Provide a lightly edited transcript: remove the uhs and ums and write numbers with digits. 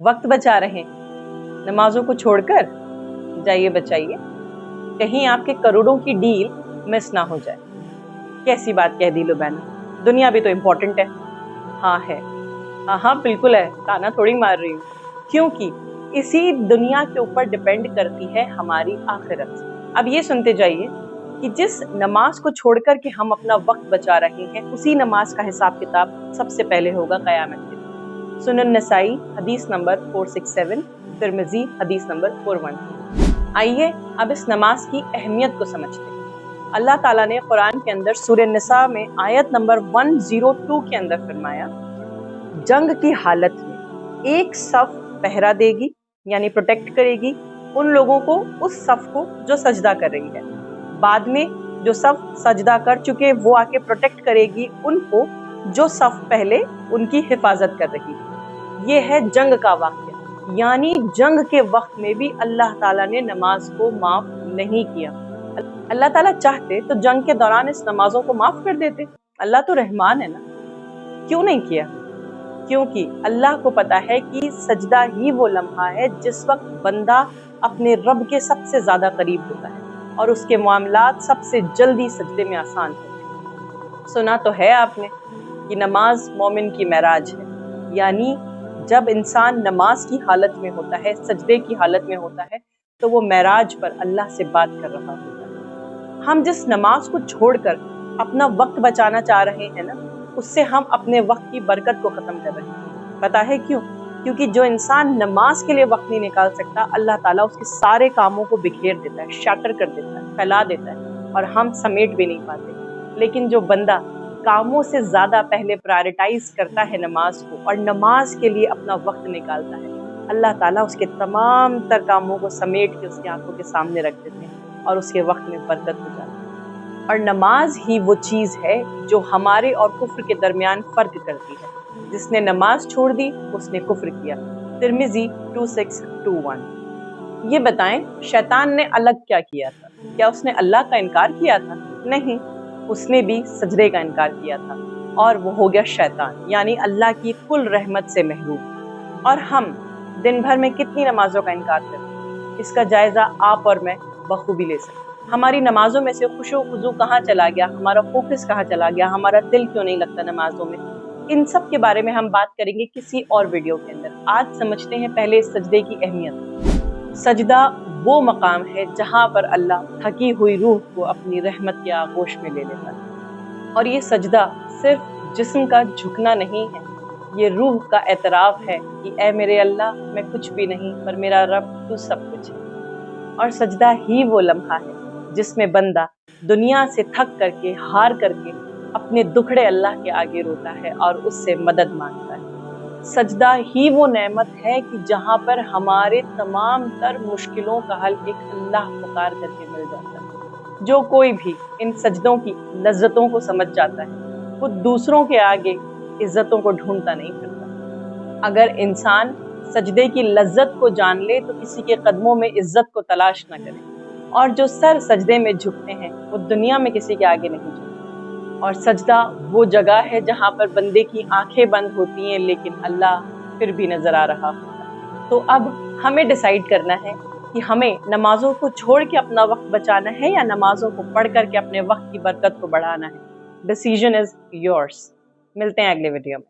वक्त बचा रहे हैं नमाजों को छोड़कर, जाइए बचाइए, कहीं आपके करोड़ों की डील मिस ना हो जाए। कैसी बात कह दी लुबैना, दुनिया भी तो इम्पोर्टेंट है। हाँ है, हाँ बिल्कुल है, ताना थोड़ी मार रही हूँ, क्योंकि इसी दुनिया के ऊपर डिपेंड करती है हमारी आखिरत। अब ये सुनते जाइए कि जिस नमाज को छोड़कर के हम अपना वक्त बचा रहे हैं, उसी नमाज का हिसाब किताब सबसे पहले होगा क़यामत के दिन। सुनन नसाई हदीस नंबर 467, तिरमिज़ी हदीस नंबर 413। आइए अब इस नमाज की अहमियत को समझते हैं। अल्लाह ताला ने कुरान के अंदर सूरह निसा में आयत नंबर 102 के अंदर फरमाया, जंग की हालत में एक सफ पहरा देगी, यानी प्रोटेक्ट करेगी उन लोगों को, उस सफ को जो सजदा कर रही है। बाद में जो सफ सजदा कर चुके वो आके प्रोटेक्ट करेगी उनको जो सफ पहले उनकी हिफाजत कर रही है। ये है जंग का वाक़या, यानी जंग के वक्त में भी अल्लाह ताला ने नमाज को माफ नहीं किया। अल्लाह ताला चाहते तो जंग के दौरान इस नमाजों को माफ कर देते, अल्लाह तो रहमान है ना। क्यों नहीं किया? क्योंकि अल्लाह को पता है कि सजदा ही वो लम्हा है जिस वक्त बंदा अपने रब के सबसे ज्यादा करीब होता है और उसके मामलात सबसे जल्दी सजदे में आसान होते हैं। सुना तो है आपने कि नमाज मोमिन की महराज है, यानी जब इंसान नमाज की हालत में होता है, सजदे की हालत में होता है, तो वो महराज पर अल्लाह से बात कर रहा होता है। हम जिस नमाज को छोड़कर अपना वक्त बचाना चाह रहे हैं ना, उससे हम अपने वक्त की बरकत को ख़त्म कर रहे हैं। पता है क्यों? क्योंकि जो इंसान नमाज के लिए वक्त नहीं निकाल सकता, अल्लाह ताला उसके सारे कामों को बिखेर देता है, शैटर कर देता है, फैला देता है और हम समेट भी नहीं पाते। लेकिन जो बंदा कामों से ज़्यादा पहले प्रायोरिटाइज करता है नमाज को और नमाज के लिए अपना वक्त निकालता है, अल्लाह ताला उसके तमाम तर कामों को समेट के उसकी आंखों के सामने रख देते हैं और उसके वक्त में बरकत हो जाती है। और नमाज ही वो चीज़ है जो हमारे और कुफ्र के दरमियान फ़र्क करती है। जिसने नमाज छोड़ दी उसने कुफ्र किया। तिरमिज़ी 2621। ये बताएं, शैतान ने अलग क्या किया था? क्या उसने अल्लाह का इनकार किया था? नहीं, उसने भी सजदे का इनकार किया था और वो हो गया शैतान, यानी अल्लाह की कुल रहमत से महरूम। और हम दिन भर में कितनी नमाजों का इनकार करते हैं, इसका जायज़ा आप और मैं बखूबी ले सकते हैं। हमारी नमाजों में से खुशो खुजू कहाँ चला गया, हमारा फोकस कहाँ चला गया, हमारा दिल क्यों नहीं लगता नमाजों में, इन सब के बारे में हम बात करेंगे किसी और वीडियो के अंदर। आज समझते हैं पहले सजदे की अहमियत। सजदा वो मकाम है जहाँ पर अल्लाह थकी हुई रूह को अपनी रहमत के आगोश में ले लेता है। और ये सजदा सिर्फ जिस्म का झुकना नहीं है, ये रूह का एतराफ़ है कि ए मेरे अल्लाह, मैं कुछ भी नहीं पर मेरा रब तू सब कुछ है। और सजदा ही वो लम्हा है जिसमें बंदा दुनिया से थक करके, हार करके अपने दुखड़े अल्लाह के आगे रोता है और उससे मदद मांगता है। सजदा ही वो नेमत है कि जहाँ पर हमारे तमाम तर मुश्किलों का हल एक अल्लाह पुकार करके मिल जाता है। जो कोई भी इन सजदों की लज्जतों को समझ जाता है, वो दूसरों के आगे इज्जतों को ढूंढता नहीं फिरता। अगर इंसान सजदे की लज्जत को जान ले तो किसी के कदमों में इज्जत को तलाश न करे। और जो सर सजदे में झुकते हैं वो दुनिया में किसी के आगे नहीं झुकते। और सजदा वो जगह है जहाँ पर बंदे की आंखें बंद होती हैं लेकिन अल्लाह फिर भी नजर आ रहा होता है। तो अब हमें डिसाइड करना है कि हमें नमाजों को छोड़ के अपना वक्त बचाना है या नमाजों को पढ़ करके अपने वक्त की बरकत को बढ़ाना है। Decision is yours. मिलते हैं अगले वीडियो में।